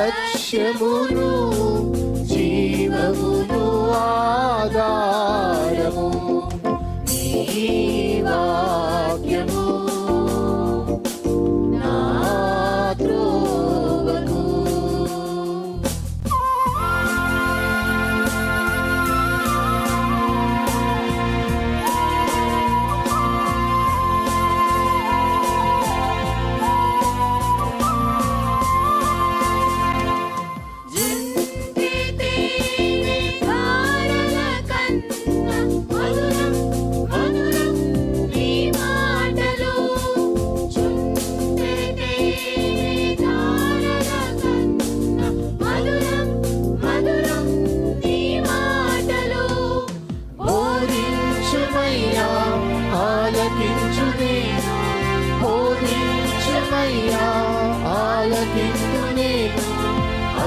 లక్ష్యమును జీవమును ఆధారము నీ వాక్యము నా త్రోవకు.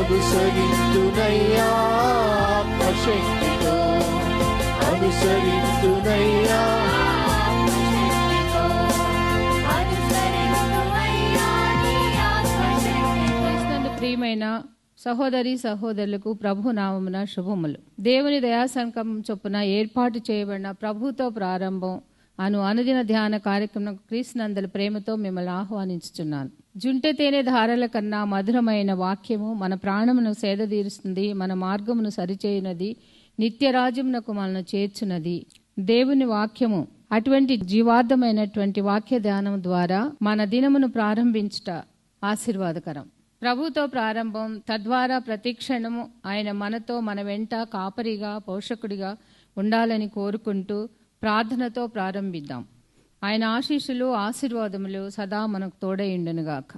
అనుసరింతునయ్యా ఆత్మశక్తితో, అనుసరింతునయ్యా. ప్రియమైన సహోదరి సహోదరులకు ప్రభు నామమున శుభములు. దేవుని దయాసంకల్పం చొప్పున ఏర్పాటు చేయబడిన ప్రభుతో ప్రారంభం అనుదిన ధ్యాన కార్యక్రమం క్రీస్తునందల ప్రేమతో మిమ్మల్ని ఆహ్వానించుచున్నాను. జుంటె తేనె ధారల కన్నా మధురమైన వాక్యము మన ప్రాణమును సేదతీరుస్తుంది, మన మార్గమును సరిచేయునది, నిత్యరాజ్యమునకు మనను చేర్చున్నది. దేవుని వాక్యము అటువంటి జీవార్థమైనటువంటి వాక్య ధ్యానం ద్వారా మన దినమును ప్రారంభించుట ఆశీర్వాదకరం. ప్రభుతో ప్రారంభం, తద్వారా ప్రతిక్షణము ఆయన మనతో, మన వెంట కాపరిగా, పోషకుడిగా ఉండాలని కోరుకుంటూ ప్రార్థనతో ప్రారంభిద్దాం. ఆయన ఆశీస్సులు ఆశీర్వాదములు సదా మనకు తోడైండునుగాక.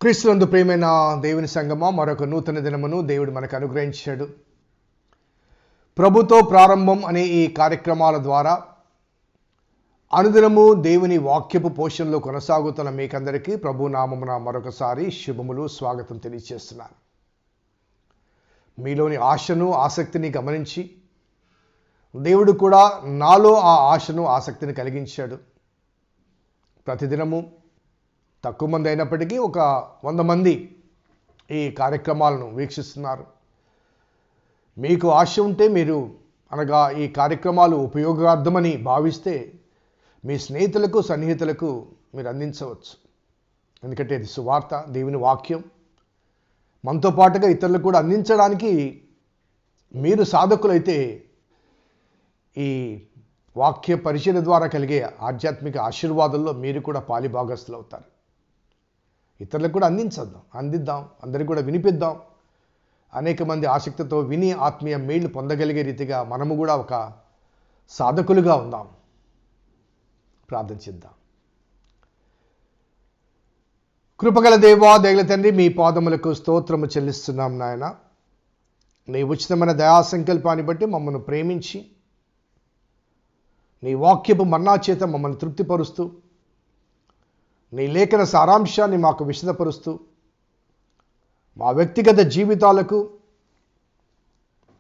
క్రీస్తునందు ప్రియమైన దేవుని సంగమా, మరొక నూతన దినమును దేవుడు మనకు అనుగ్రహించాడు. ప్రభుతో ప్రారంభం అనే ఈ కార్యక్రమాల ద్వారా అనుదినము దేవుని వాక్యపు పోషణలో కొనసాగుతున్న మీకందరికీ ప్రభు నామమున మరొకసారి శుభములు, స్వాగతం తెలియజేస్తున్నాను. మీలోని ఆశను, ఆసక్తిని గమనించి దేవుడు కూడా నాలో ఆ ఆశను, ఆసక్తిని కలిగించాడు. ప్రతిదినము తక్కువ మంది అయినప్పటికీ ఒక 100 మంది ఈ కార్యక్రమాలను వీక్షిస్తున్నారు. మీకు ఆశ ఉంటే మీరు అనగా ఈ కార్యక్రమాలు ఉపయోగార్థమని భావిస్తే మీ స్నేహితులకు, సన్నిహితులకు మీరు అందించవచ్చు. ఎందుకంటే ఇది సువార్త, దేవుని వాక్యం. మనతో పాటుగా ఇతరులకు కూడా అందించడానికి మీరు సాధకులైతే ఈ వాక్య పరిచయం ద్వారా కలిగే ఆధ్యాత్మిక ఆశీర్వాదంలో మీరు కూడా పాలిభాగస్తులు అవుతారు. ఇతరులకు కూడా అందిద్దాం, అందరికి కూడా వినిపిద్దాం. అనేక మంది ఆసక్తితో విని ఆత్మీయ మేళ్లు పొందగలిగే రీతిగా మనము కూడా ఒక సాధకులుగా ఉందాం. ప్రార్థించిద్దాం. కృపగల దేవా, దయగల తండ్రి, మీ పాదములకు స్తోత్రము చెల్లిస్తున్నాం నాయన. నీ ఉచితమైన దయా సంకల్పాన్ని బట్టి మమ్మల్ని ప్రేమించి నీ వాక్యపు మన్నా చేత మమ్మల్ని తృప్తిపరుస్తూ, నీ లేఖన సారాంశాన్ని మాకు విశదపరుస్తూ, మా వ్యక్తిగత జీవితాలకు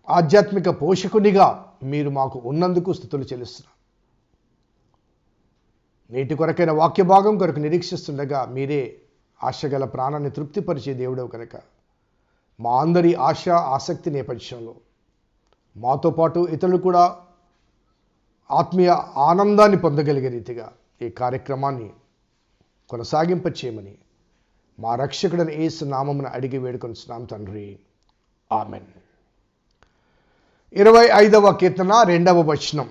ఆధ్యాత్మిక పోషకునిగా మీరు మాకు ఉన్నందుకు స్తుతులు చెల్లిస్తున్నాం. నేటి కొరకైన వాక్య భాగం కొరకు నిరీక్షిస్తుండగా మీరే ఆశగల ప్రాణాన్ని తృప్తిపరిచే దేవుడవు కనుక మా అందరి ఆశ, ఆసక్తి నేపథ్యంలో మాతో పాటు ఇతరులు కూడా ఆత్మీయ ఆనందాన్ని పొందగలిగే రీతిగా ఈ కార్యక్రమాన్ని కొనసాగింపచేయమని మా రక్షకుడైన యేసు నామమున అడిగి వేడుకొనుచున్నాం తండ్రి, ఆమెన్. 25వ కీర్తన 2వ వచనం.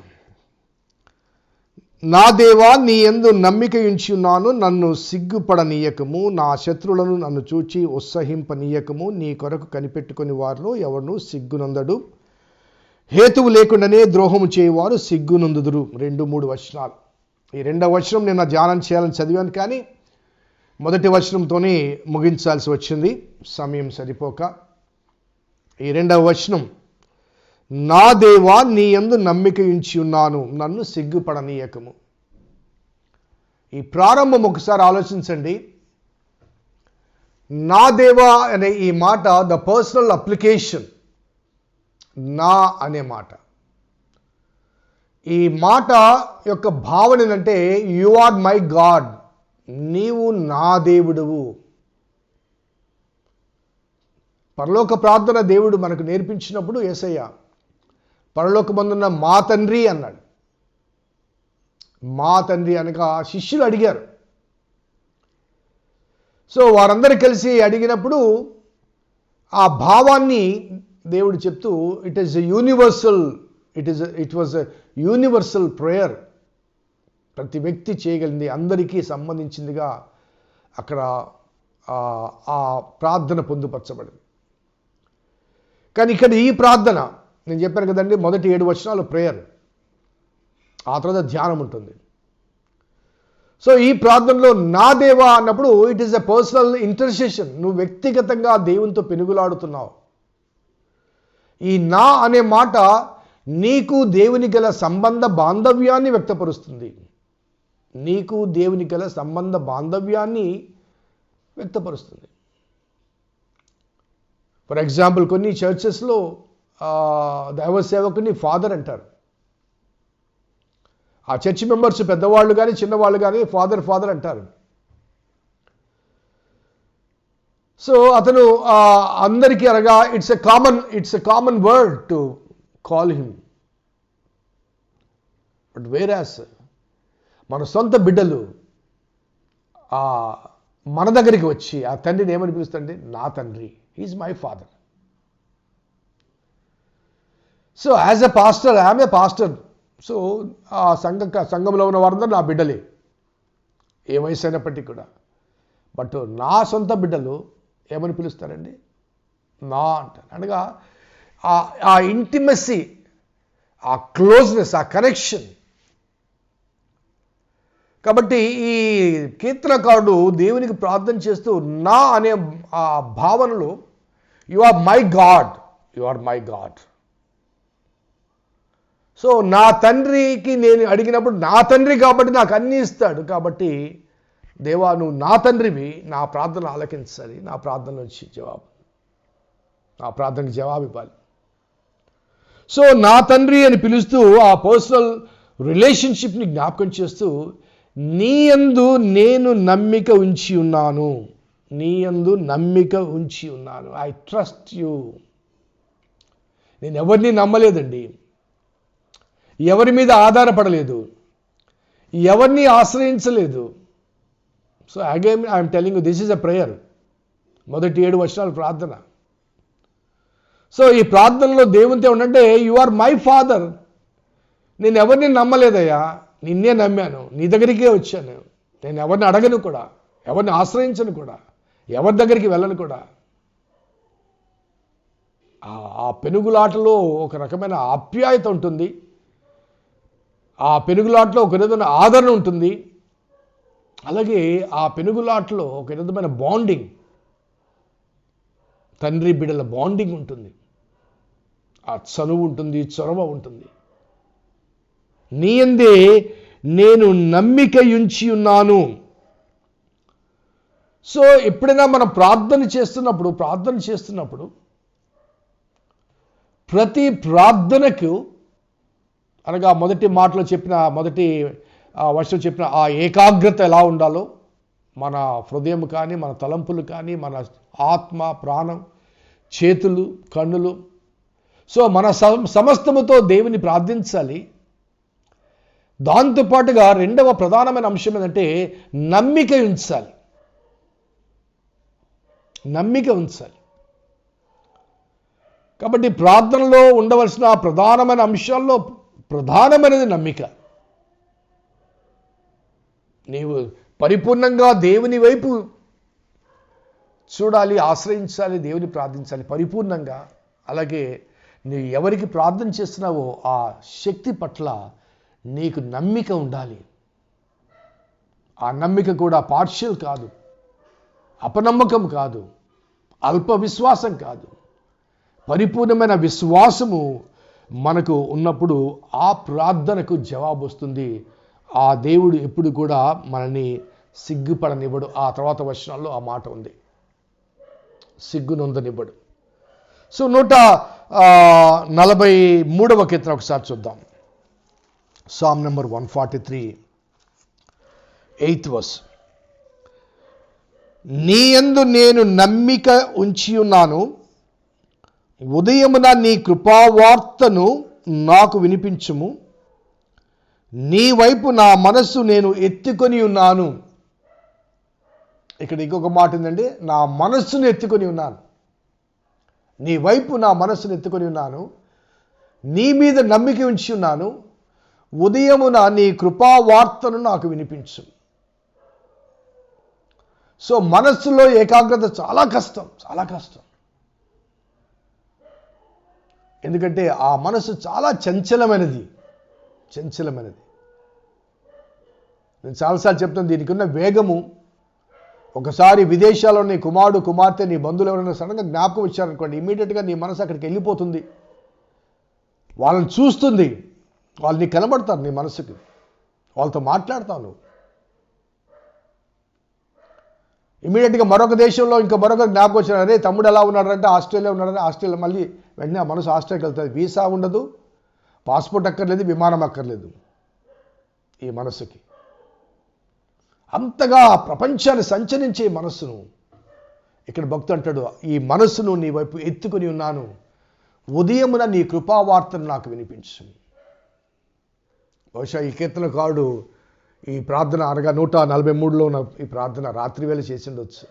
నా దేవా, నీ యందు నమ్మిక ఉంచి ఉన్నాను, నన్ను సిగ్గుపడనీయకము, నా శత్రువులను నన్ను చూచి ఉత్సహింపనీయకము. నీ కొరకు కనిపెట్టుకుని వారిలో ఎవరు సిగ్గునందడు, హేతువు లేకుండానే ద్రోహము చేయవారు సిగ్గునందుదురు. 2-3 వచనాలు. ఈ 2వ వచనం నేను ధ్యానం చేయాలని చదివాను, కానీ మొదటి వచనంతోనే ముగించాల్సి వచ్చింది, సమయం సరిపోక. ఈ 2వ వచనం, నా దేవా, నీ యందు నమ్మిక ఉంచి ఉన్నాను, నన్ను సిగ్గుపడనీయకము. ఈ ప్రారంభం ఒకసారి ఆలోచించండి. నా దేవా అనే ఈ మాట ద పర్సనల్ అప్లికేషన్. నా అనే మాట, ఈ మాట యొక్క భావన ఏంటంటే యు ఆర్ మై గాడ్, నీవు నా దేవుడువు. పరలోక ప్రార్థన దేవుడు మనకు నేర్పించినప్పుడు యేసయ్య పరలోకమందున్న మా తండ్రి అన్నాడు. మా తండ్రి అనగా శిష్యులు అడిగారు. సో వారందరూ కలిసి అడిగినప్పుడు ఆ భావాన్ని దేవుడు చెప్తూ it was a universal prayer. ప్రతి వ్యక్తి చేయగలిగింది, అందరికీ సంబంధించిందిగా అక్కడ ఆ ప్రార్థన పొందుపరచబడింది. కానీ ఇక్కడ ఈ ప్రార్థన నేను చెప్పాను కదండి, మొదటి 7 వచనాలు ప్రేయర్, ఆ తర్వాత ధ్యానం ఉంటుంది. సో ఈ ప్రార్థనలో నా దేవా అన్నప్పుడు it is a personal intercession. నువ్వు వ్యక్తిగతంగా దేవునితో పెనుగులాడుతున్నావు. ఈ నా అనే మాట నీకు దేవుని గల సంబంధ బాంధవ్యాన్ని వ్యక్తపరుస్తుంది. నీకు దేవుని గల సంబంధ బాంధవ్యాన్ని వ్యక్తపరుస్తుంది. ఫర్ ఎగ్జాంపుల్, కొన్ని చర్చెస్లో దైవ సేవకుని ఫాదర్ అంటారు. ఆ చర్చ్ మెంబర్స్ పెద్దవాళ్ళు కానీ చిన్నవాళ్ళు కానీ ఫాదర్ అంటారు. సో అతను అందరికీ అనగా it's a common word to call him. But వేరాస్ మన సొంత బిడ్డలు మన దగ్గరికి వచ్చి ఆ తండ్రిని ఏమని పిలుస్తారంటే నా తండ్రి, he is my father. So as a pastor, I'm a pastor. So ఆ సంఘంలో ఉన్న వారందరూ నా బిడ్డలే, ఏ వయసు అయినప్పటికీ కూడా. బట్ నా సొంత బిడ్డలు ఏమని పిలుస్తారండి? నా అంటారు. అనగా ఆ ఇంటిమసీ, ఆ క్లోజ్నెస్, ఆ కనెక్షన్ కాబట్టి ఈ కీర్తనకారుడు దేవునికి ప్రార్థన చేస్తూ నా అనే ఆ భావనలో you are my God, you are my God. So నా తండ్రికి నేను అడిగినప్పుడు నా తండ్రి కాబట్టి నాకు అన్నీ ఇస్తాడు. కాబట్టి దేవా నువ్వు నా తండ్రివి, నా ప్రార్థన ఆలకించాలి, నా ప్రార్థన నుంచి నా ప్రార్థనకి జవాబు ఇవ్వాలి. సో నా తండ్రి అని పిలుస్తూ ఆ పర్సనల్ రిలేషన్షిప్ని జ్ఞాపకం చేస్తూ నీ యందు నేను నమ్మిక ఉంచి ఉన్నాను, నీ యందు నమ్మిక ఉంచి ఉన్నాను. I trust you. నేను ఎవరిని నమ్మలేదండి, ఎవరి మీద ఆధారపడలేదు, ఎవరిని ఆశ్రయించలేదు. So again I'm telling you this is a prayer. మొదటి 7 వచనాల ప్రార్థన. సో ఈ ప్రార్థనలో దేవునితో ఉండంటే యు ఆర్ మై ఫాదర్. నేను ఎవరిని నమ్మలేదయ్యా, నిన్నే నమ్మాను, నీ దగ్గరికే వచ్చాను. నేను ఎవరిని అడగను కూడా, ఎవరిని ఆశ్రయించను కూడా, ఎవరి దగ్గరికి వెళ్ళను కూడా. ఆ పెనుగులాటలో ఒక రకమైన ఆప్యాయత ఉంటుంది, ఆ పెనుగులాటలో ఒక విధమైన ఆదరణ ఉంటుంది, అలాగే ఆ పెనుగులాటలో ఒక విధమైన బాండింగ్, తండ్రి బిడ్డల బాండింగ్ ఉంటుంది, ఆ చనువు ఉంటుంది, చొరవ ఉంటుంది. నీ యందే నేను నమ్మిక ఉంచి ఉన్నాను. సో ఎప్పుడైనా మనం ప్రార్థన చేస్తున్నప్పుడు ప్రతి ప్రార్థనకు అనగా మొదటి మాటలో చెప్పిన మొదటి వర్షం చెప్పిన ఆ ఏకాగ్రత ఎలా ఉండాలో, మన హృదయం కానీ, మన తలంపులు కానీ, మన ఆత్మ, ప్రాణం, చేతులు, కన్నులు, సో మన సమస్తముతో దేవుని ప్రార్థించాలి. దాంతోపాటుగా రెండవ ప్రధానమైన అంశం ఏంటంటే నమ్మిక ఉంచాలి. నమ్మిక ఉంచాలి. కాబట్టి ప్రార్థనలో ఉండవలసిన ప్రధానమైన అంశాల్లో ప్రధానమైనది నమ్మిక. నీవు పరిపూర్ణంగా దేవుని వైపు చూడాలి, ఆశ్రయించాలి, దేవుని ప్రార్థించాలి పరిపూర్ణంగా. అలాగే నువ్వు ఎవరికి ప్రార్థన చేస్తున్నావో ఆ శక్తి పట్ల నీకు నమ్మిక ఉండాలి. ఆ నమ్మిక కూడా పార్షియల్ కాదు, అపనమ్మకం కాదు, అల్ప విశ్వాసం కాదు. పరిపూర్ణమైన విశ్వాసము మనకు ఉన్నప్పుడు ఆ ప్రార్థనకు జవాబు వస్తుంది. ఆ దేవుడు ఎప్పుడు కూడా మనల్ని సిగ్గుపడనివ్వడు. ఆ తర్వాత వచనాల్లో ఆ మాట ఉంది, సిగ్గునొందనివ్వడు. సో 143వ కీర్తన ఒకసారి చూద్దాం. Psalm number 143, 8th verse. నీ యందు నేను నమ్మిక ఉంచి ఉన్నాను, ఉదయమున నీ కృపావార్తను నాకు వినిపించుము, నీ వైపు నా మనస్సు నేను ఎత్తుకొని ఉన్నాను. ఇక్కడ ఇంకొక మాట ఉందండి, నా మనస్సును ఎత్తుకొని ఉన్నాను, నీ వైపు నా మనస్సును ఎత్తుకొని ఉన్నాను, నీ మీద నమ్మిక ఉంచి ఉన్నాను, ఉదయమున నీ కృపావార్తను నాకు వినిపించు. సో మనస్సులో ఏకాగ్రత చాలా కష్టం, చాలా కష్టం. ఎందుకంటే ఆ మనసు చాలా చంచలమైనది. నేను చాలాసార్లు చెప్తాను, దీనికి ఉన్న వేగము. ఒకసారి విదేశాల్లో నీ కుమారుడు, కుమార్తె, నీ బంధువులు ఎవరైనా సడన్గా జ్ఞాపకం ఇచ్చారనుకోండి, ఇమీడియట్గా నీ మనసు అక్కడికి వెళ్ళిపోతుంది, వాళ్ళని చూస్తుంది, వాళ్ళు నీకు కనబడతారు, నీ మనసుకి వాళ్ళతో మాట్లాడతావు నువ్వు. ఇమీడియట్గా మరొక దేశంలో ఇంకా మరొక జ్ఞాపకం వచ్చారు, అరే తమ్ముడు ఎలా ఉన్నాడంటే ఆస్ట్రేలియా ఉన్నాడంటే ఆస్ట్రేలియా, మళ్ళీ వెంటనే ఆ మనసు ఆస్ట్రేలియాకి వెళ్తుంది. వీసా ఉండదు, పాస్పోర్ట్ అక్కర్లేదు, విమానం అక్కర్లేదు ఈ మనసుకి. అంతగా ప్రపంచాన్ని సంచరించే మనస్సును ఇక్కడ భక్తుడు అంటాడు, ఈ మనస్సును నీ వైపు ఎత్తుకొని ఉన్నాను, ఉదయమున నీ కృపావార్తను నాకు వినిపించు. బహుశా ఈ కీర్తనకారుడు ఈ ప్రార్థన అనగా 143లో ఉన్న ఈ ప్రార్థన రాత్రి వేళ చేసి ఉండొచ్చు.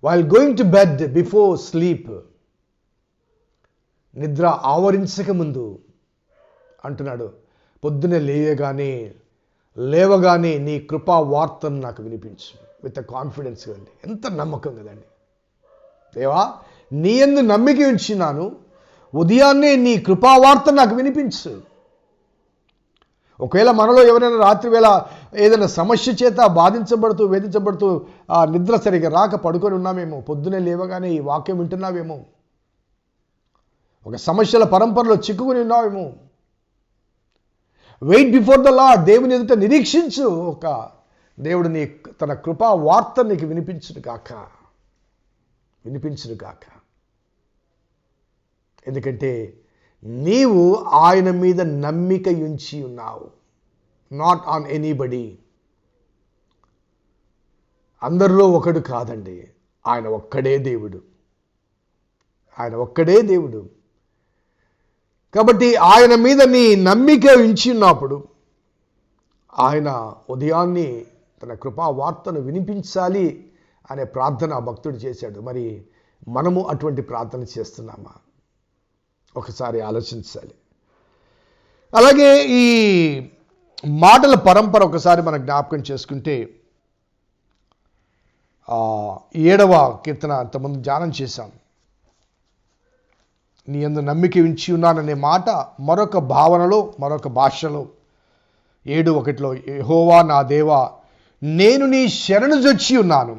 While going to bed before sleep, నిద్ర ఆవరించక ముందు అంటున్నాడు, పొద్దునే లేవగానే నీ కృపా వార్తను నాకు వినిపించు. విత్ కాన్ఫిడెన్స్ కదండి, ఎంత నమ్మకం కదండి. దేవా నీ యందు నమ్మిక ఉంచినాను, ఉదయాన్నే నీ కృపావార్త నాకు వినిపించు. ఒకవేళ మనలో ఎవరైనా రాత్రి వేళ ఏదైనా సమస్య చేత బాధించబడుతూ వేధించబడుతూ నిద్ర సరిగా రాక పడుకొని ఉన్నామేమో, పొద్దునే లేవగానే ఈ వాక్యం వింటున్నావేమో, ఒక సమస్యల పరంపరలో చిక్కుకుని ఉన్నావేమో. వెయిట్ బిఫోర్ ద లార్డ్, దేవుని ఎదుట నిరీక్షించు. ఒక దేవుడు తన కృపా వార్త నీకు వినిపించును గాక. ఎందుకంటే నీవు ఆయన మీద నమ్మిక ఉంచి ఉన్నావు, నాట్ ఆన్ ఎనీబడి. అందరిలో ఒకడు కాదండి, ఆయన ఒక్కడే దేవుడు. కాబట్టి ఆయన మీద నీ నమ్మిక ఉంచి ఉన్నప్పుడు ఆయన ఉదయాన్ని తన కృపా వార్తను వినిపించాలి అనే ప్రార్థన భక్తుడు చేశాడు. మరి మనము అటువంటి ప్రార్థన చేస్తున్నామా? ఒకసారి ఆలోచించాలి. అలాగే ఈ మాటల పరంపర ఒకసారి మనం జ్ఞాపకం చేసుకుంటే 7వ కీర్తన అంతకుముందు ధ్యానం చేశాం. నీ యందు నమ్మిక ఉంచి ఉన్నాననే మాట మరొక భావనలో, మరొక భాషలో 7:1 యెహోవా నా దేవా, నేను నీ శరణుజొచ్చి ఉన్నాను.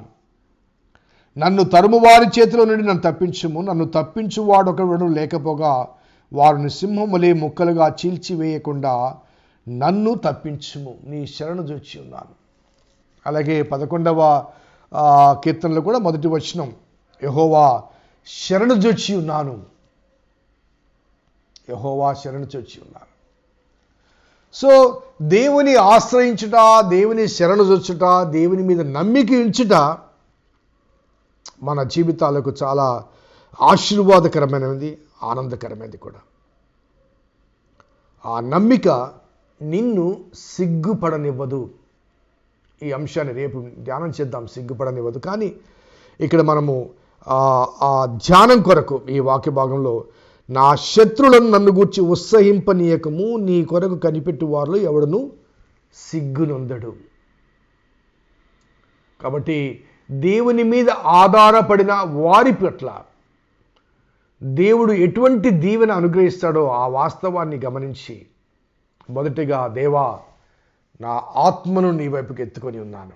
నన్ను తరుమువారి చేతిలో నుండి నన్ను తప్పించుము. నన్ను తప్పించువాడు ఒకడు లేకపోగా వారిని సింహం వలె ముక్కలుగా చీల్చివేయకుండా నన్ను తప్పించుము. నీ శరణుజొచ్చి ఉన్నాను. అలాగే 11వ కీర్తనలో కూడా మొదటి వచనం, యెహోవా శరణుజొచ్చి ఉన్నాను. సో దేవుని ఆశ్రయించుట, దేవుని శరణుజొచ్చుట, దేవుని మీద నమ్మిక ఉంచుట మన జీవితాలకు చాలా ఆశీర్వాదకరమైనది, ఆనందకరమైనది కూడా. ఆ నమ్మిక నిన్ను సిగ్గుపడనివ్వదు. ఈ అంశాన్ని రేపు ధ్యానం చేద్దాం, సిగ్గుపడనివ్వదు. కానీ ఇక్కడ మనము ఆ ధ్యానం కొరకు ఈ వాక్య భాగంలో, నా శత్రులను నన్ను గూర్చి ఉత్సహింపనీయకము, నీ కొరకు కనిపెట్టు వారిలో ఎవడను సిగ్గునొందడు. కాబట్టి దేవుని మీద ఆధారపడిన వారి పట్ల దేవుడు ఎటువంటి దీవెన అనుగ్రహిస్తాడో ఆ వాస్తవాన్ని గమనించి, మొదటిగా దేవా, నా ఆత్మను నీ వైపుకి ఎత్తుకొని ఉన్నాను,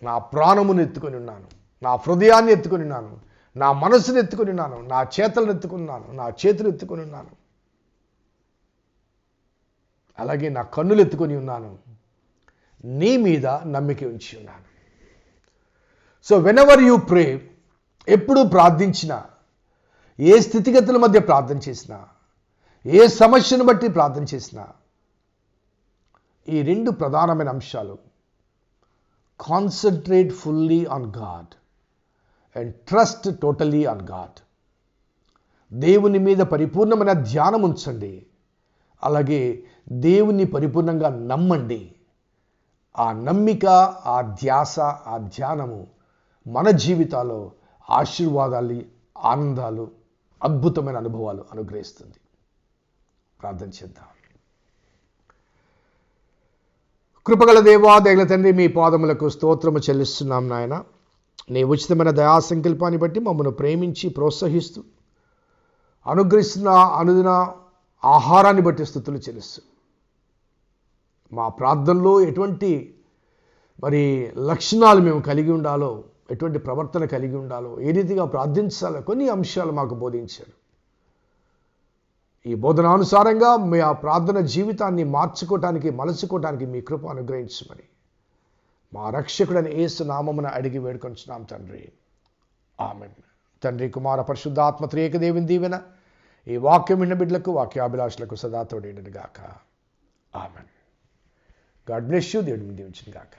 నా ప్రాణమును ఎత్తుకొని ఉన్నాను, నా హృదయాన్ని ఎత్తుకొని ఉన్నాను, నా మనసును ఎత్తుకొని ఉన్నాను, నా చేతులను ఎత్తుకున్నాను, నా చేతులు ఎత్తుకొని ఉన్నాను, అలాగే నా కన్నులు ఎత్తుకొని ఉన్నాను, నీ మీద నమ్మిక ఉంచి ఉన్నాను. సో వెనెవర్ యూ ప్రే, ఎప్పుడు ప్రార్థించినా, ఏ స్థితిగతుల మధ్య ప్రార్థన చేసినా, ఏ సమస్యను బట్టి ప్రార్థన చేసినా, ఈ 2 ప్రధానమైన అంశాలు, concentrate fully on God and trust totally on God. దేవుని మీద పరిపూర్ణమైన ధ్యానం ఉంచండి, అలాగే దేవుని పరిపూర్ణంగా నమ్మండి. ఆ నమ్మిక, ఆ ధ్యాస, ఆ ధ్యానము మన జీవితాల్లో ఆశీర్వాదాలు, ఆనందాలు, అద్భుతమైన అనుభవాలు అనుగ్రహిస్తుంది. ప్రార్థన చేద్దాం. కృపగల దేవా, దయగల తండ్రి, మీ పాదములకు స్తోత్రము చెల్లిస్తున్నాం నాయన. నీ ఉచితమైన దయా సంకల్పాన్ని బట్టి మమ్మల్ని ప్రేమించి ప్రోత్సహిస్తూ అనుగ్రహిస్తున్న అనుదిన ఆహారాన్ని బట్టి స్తుతులు చెల్లిస్తూ, మా ప్రార్థనలో ఎటువంటి లక్షణాలు మేము కలిగి ఉండాలో, ఎటువంటి ప్రవర్తన కలిగి ఉండాలో, ఏ రీతిగా ప్రార్థించాలో కొన్ని అంశాలు మాకు బోధించాడు. ఈ బోధనానుసారంగా మీ ఆ ప్రార్థన జీవితాన్ని మార్చుకోవటానికి, మలచుకోవటానికి మీ కృప అనుగ్రహించమని మా రక్షకుడైన యేసు నామమున అడిగి వేడుకొంచున్నాం తండ్రి. ఆమేన్. తండ్రి, కుమార, పరిశుద్ధాత్మ త్రియేక దేవుని దీవెన ఈ వాక్యం విన్న బిడ్డలకు, వాక్యాభిలాషులకు సదా తోడేయును గాక. ఆమేన్. God bless you. దేవుడు దీవించును గాక.